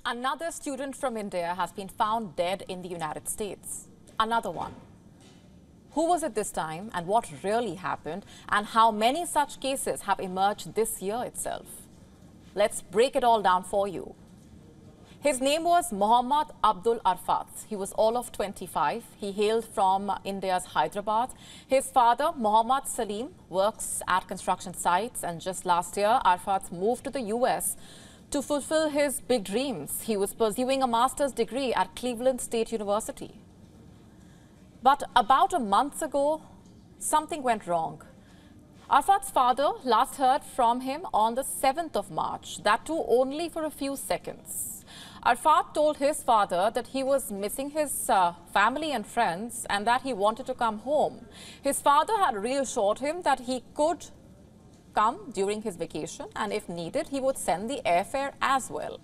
Another student from India has been found dead in the United States. Another one. Who was it this time, and what really happened, and how many such cases have emerged this year itself? Let's break it all down for you. His name was Mohammed Abdul Arfath. He was all of 25. He hailed from India's Hyderabad. His father, Mohammed Salim, works at construction sites, and just last year, Arfath moved to the US to fulfill his big dreams. He was pursuing a master's degree at Cleveland State University. But about a month ago, something went wrong. Arfath's father last heard from him on the 7th of March, that too only for a few seconds. Arfath told his father that he was missing his family and friends and that he wanted to come home. His father had reassured him that he could come during his vacation, and if needed, he would send the airfare as well.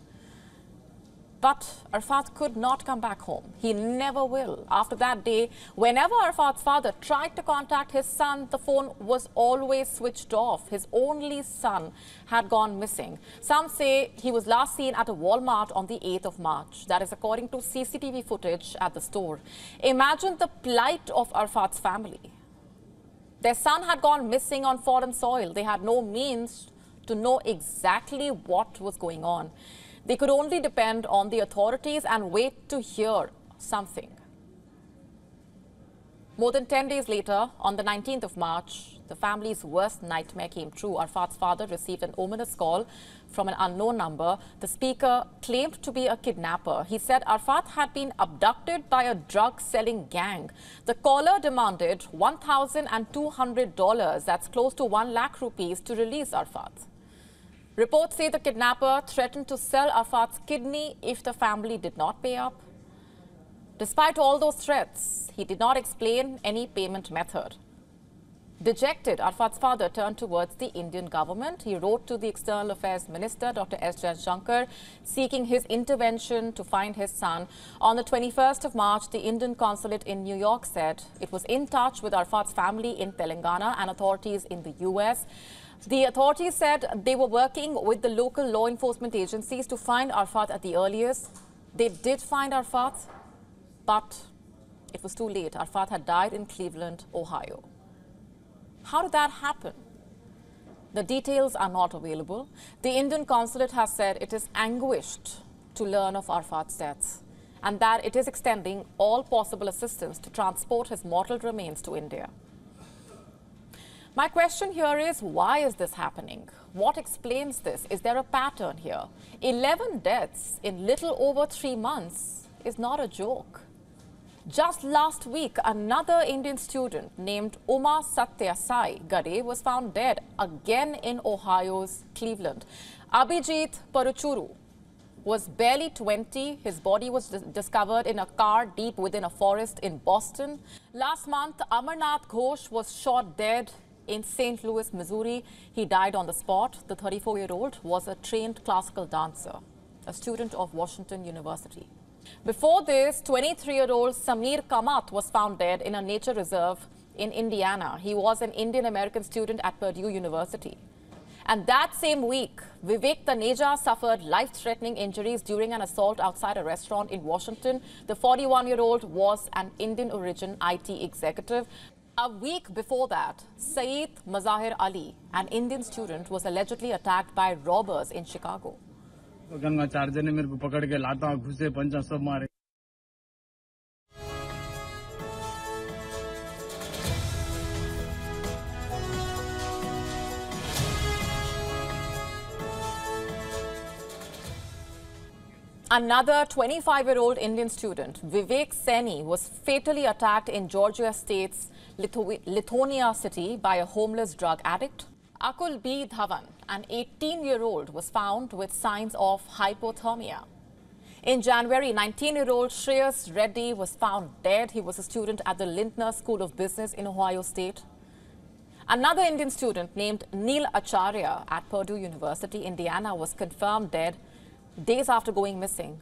But Arfath could not come back home. He never will. After that day, whenever Arfath's father tried to contact his son, the phone was always switched off. His only son had gone missing. Some say he was last seen at a Walmart on the 8th of March. That is according to CCTV footage at the store. Imagine the plight of Arfath's family. Their son had gone missing on foreign soil. They had no means to know exactly what was going on. They could only depend on the authorities and wait to hear something. More than 10 days later, on the 19th of March, the family's worst nightmare came true. Arfath's father received an ominous call from an unknown number. The speaker claimed to be a kidnapper. He said Arfath had been abducted by a drug-selling gang. The caller demanded $1,200, that's close to 1 lakh rupees, to release Arfath. Reports say the kidnapper threatened to sell Arfath's kidney if the family did not pay up. Despite all those threats, he did not explain any payment method. Dejected, Arfath's father turned towards the Indian government. He wrote to the External Affairs Minister, Dr. S. Jaishankar, seeking his intervention to find his son. On the 21st of March, the Indian consulate in New York said it was in touch with Arfath's family in Telangana and authorities in the US. The authorities said they were working with the local law enforcement agencies to find Arfath at the earliest. They did find Arfath, but it was too late. Arfath had died in Cleveland, Ohio. How did that happen? The details are not available. The Indian consulate has said it is anguished to learn of Arfath's death and that it is extending all possible assistance to transport his mortal remains to India. My question here is, why is this happening? What explains this? Is there a pattern here? 11 deaths in little over 3 months is not a joke. Just last week, another Indian student named Uma Satya Sai Gade was found dead again in Ohio's Cleveland. Abhijit Paruchuru was barely 20. His body was discovered in a car deep within a forest in Boston. Last month, Amarnath Ghosh was shot dead in St. Louis, Missouri. He died on the spot. The 34-year-old was a trained classical dancer, a student of Washington University. Before this, 23-year-old Samir Kamath was found dead in a nature reserve in Indiana. He was an Indian-American student at Purdue University. And that same week, Vivek Taneja suffered life-threatening injuries during an assault outside a restaurant in Washington. The 41-year-old was an Indian-origin IT executive. A week before that, Saeed Mazahir Ali, an Indian student, was allegedly attacked by robbers in Chicago. Another 25-year-old Indian student, Vivek Saini, was fatally attacked in Georgia State's Lithonia city by a homeless drug addict. Akul B. Dhawan, an 18-year-old, was found with signs of hypothermia. In January, 19-year-old Shreyas Reddy was found dead. He was a student at the Lindner School of Business in Ohio State. Another Indian student named Neil Acharya at Purdue University, Indiana, was confirmed dead days after going missing.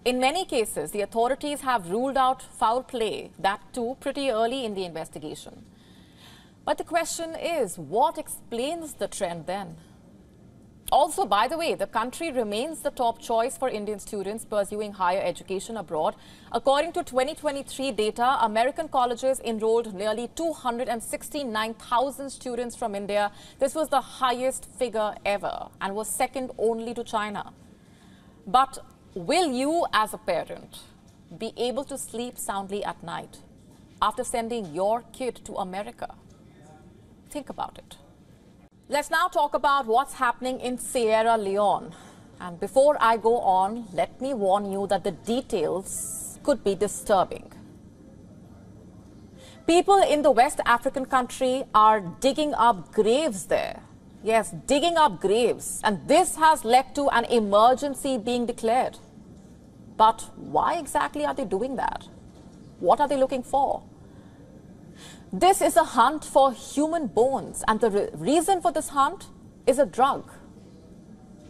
In many cases, the authorities have ruled out foul play, that too pretty early in the investigation. But the question is, what explains the trend then? Also, by the way, the country remains the top choice for Indian students pursuing higher education abroad. According to 2023 data, American colleges enrolled nearly 269,000 students from India. This was the highest figure ever and was second only to China. But will you, as a parent, be able to sleep soundly at night after sending your kid to America? Think about it. Let's now talk about what's happening in Sierra Leone. And before I go on, let me warn you that the details could be disturbing. People in the West African country are digging up graves there. Yes, digging up graves. And this has led to an emergency being declared. But why exactly are they doing that? What are they looking for? This is a hunt for human bones, and the reason for this hunt is a drug.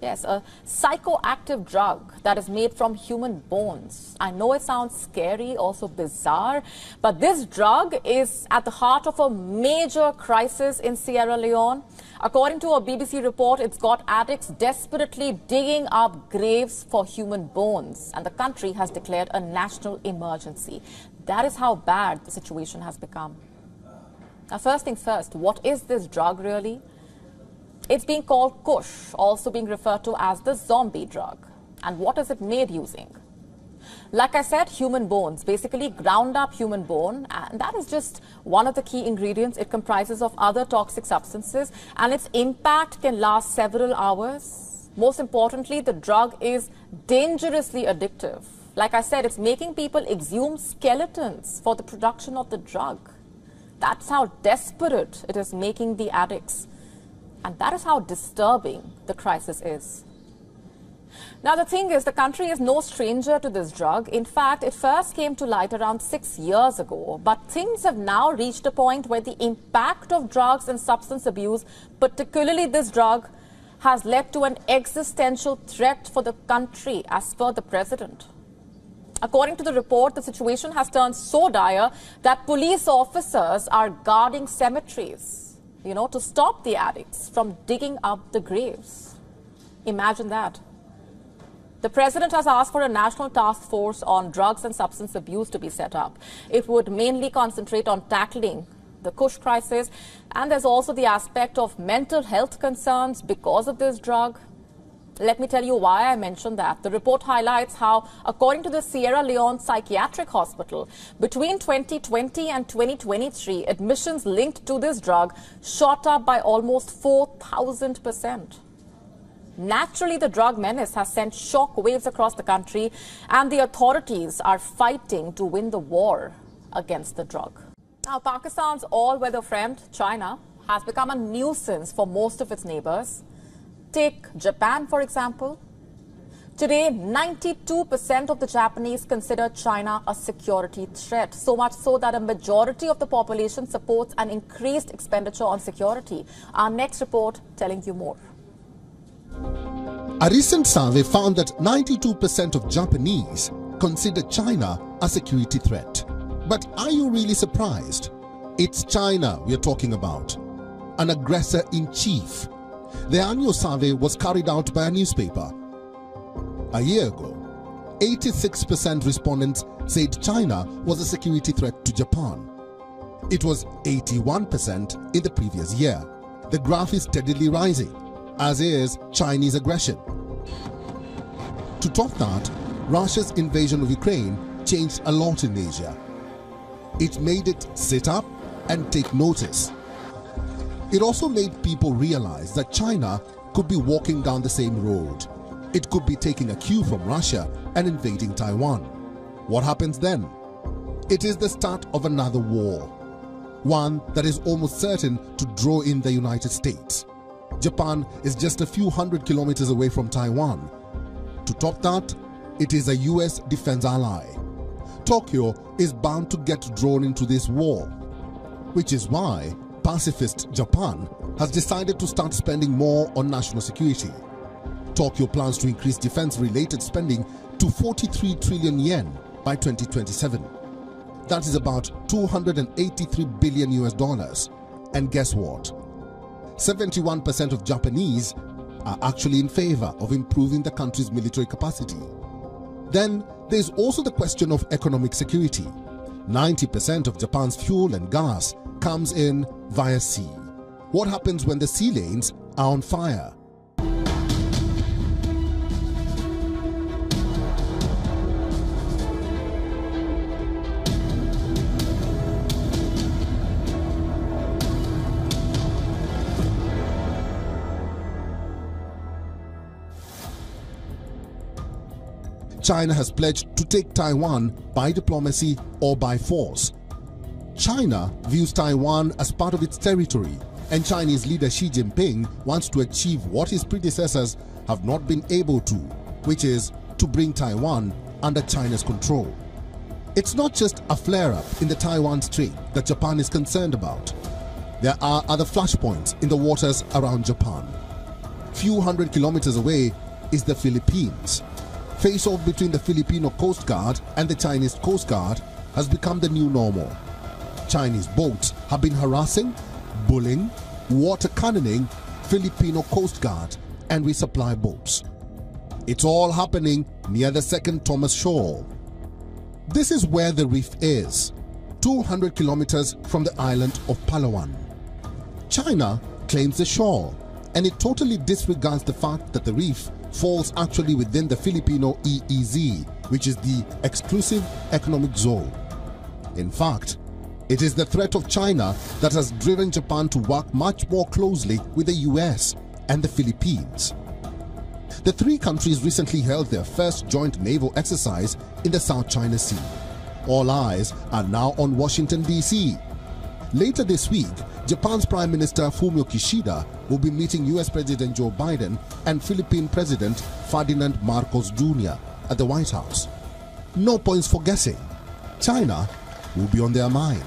Yes, a psychoactive drug that is made from human bones. I know it sounds scary, also bizarre, but this drug is at the heart of a major crisis in Sierra Leone. According to a BBC report, it's got addicts desperately digging up graves for human bones, and the country has declared a national emergency. That is how bad the situation has become. Now, first things first, what is this drug really? It's being called Kush, also being referred to as the zombie drug. And what is it made using? Like I said, human bones, basically ground up human bone, and that is just one of the key ingredients. It comprises of other toxic substances, and its impact can last several hours. Most importantly, the drug is dangerously addictive. Like I said, it's making people exhume skeletons for the production of the drug. That's how desperate it is making the addicts. And that is how disturbing the crisis is. Now, the thing is, the country is no stranger to this drug. In fact, it first came to light around 6 years ago. But things have now reached a point where the impact of drugs and substance abuse, particularly this drug, has led to an existential threat for the country, as per the president. According to the report, the situation has turned so dire that police officers are guarding cemeteries, to stop the addicts from digging up the graves. Imagine that. The president has asked for a national task force on drugs and substance abuse to be set up. It would mainly concentrate on tackling the Kush crisis, and there's also the aspect of mental health concerns because of this drug. Let me tell you why I mentioned that. The report highlights how, according to the Sierra Leone Psychiatric Hospital, between 2020 and 2023, admissions linked to this drug shot up by almost 4,000%. Naturally, the drug menace has sent shock waves across the country, and the authorities are fighting to win the war against the drug. Now, Pakistan's all-weather friend, China, has become a nuisance for most of its neighbors. Take Japan, for example. Today, 92% of the Japanese consider China a security threat, so much so that a majority of the population supports an increased expenditure on security. Our next report telling you more. A recent survey found that 92% of Japanese consider China a security threat. But are you really surprised? It's China we're talking about, an aggressor in chief. The annual survey was carried out by a newspaper. A year ago, 86% respondents said China was a security threat to Japan. It was 81% in the previous year. The graph is steadily rising, as is Chinese aggression. To top that, Russia's invasion of Ukraine changed a lot in Asia. It made it sit up and take notice. It also made people realize that China could be walking down the same road. It could be taking a cue from Russia and invading Taiwan. What happens then? It is the start of another war, one that is almost certain to draw in the United States. Japan is just a few hundred kilometers away from Taiwan. To top that, it is a US defense ally. Tokyo is bound to get drawn into this war, which is why pacifist Japan has decided to start spending more on national security. Tokyo plans to increase defense-related spending to 43 trillion yen by 2027. That is about $283 billion US. And guess what? 71% of Japanese are actually in favor of improving the country's military capacity. Then there's also the question of economic security. 90% of Japan's fuel and gas comes in via sea. What happens when the sea lanes are on fire? China has pledged to take Taiwan by diplomacy or by force. China views Taiwan as part of its territory, and Chinese leader Xi Jinping wants to achieve what his predecessors have not been able to, which is to bring Taiwan under China's control. It's not just a flare-up in the Taiwan Strait that Japan is concerned about. There are other flashpoints in the waters around Japan. Few hundred kilometers away is the Philippines. Face-off between the Filipino Coast Guard and the Chinese Coast Guard has become the new normal. Chinese boats have been harassing, bullying, water cannoning Filipino Coast Guard and resupply boats. It's all happening near the second Thomas Shoal. This is where the reef is, 200 kilometers from the island of Palawan. China claims the shore, and it totally disregards the fact that the reef falls actually within the Filipino EEZ, which is the exclusive economic zone. In fact, it is the threat of China that has driven Japan to work much more closely with the US and the Philippines. The three countries recently held their first joint naval exercise in the South China Sea. All eyes are now on Washington, D.C. Later this week, Japan's Prime Minister Fumio Kishida will be meeting US President Joe Biden and Philippine President Ferdinand Marcos Jr. at the White House. No points for guessing. China will be on their mind.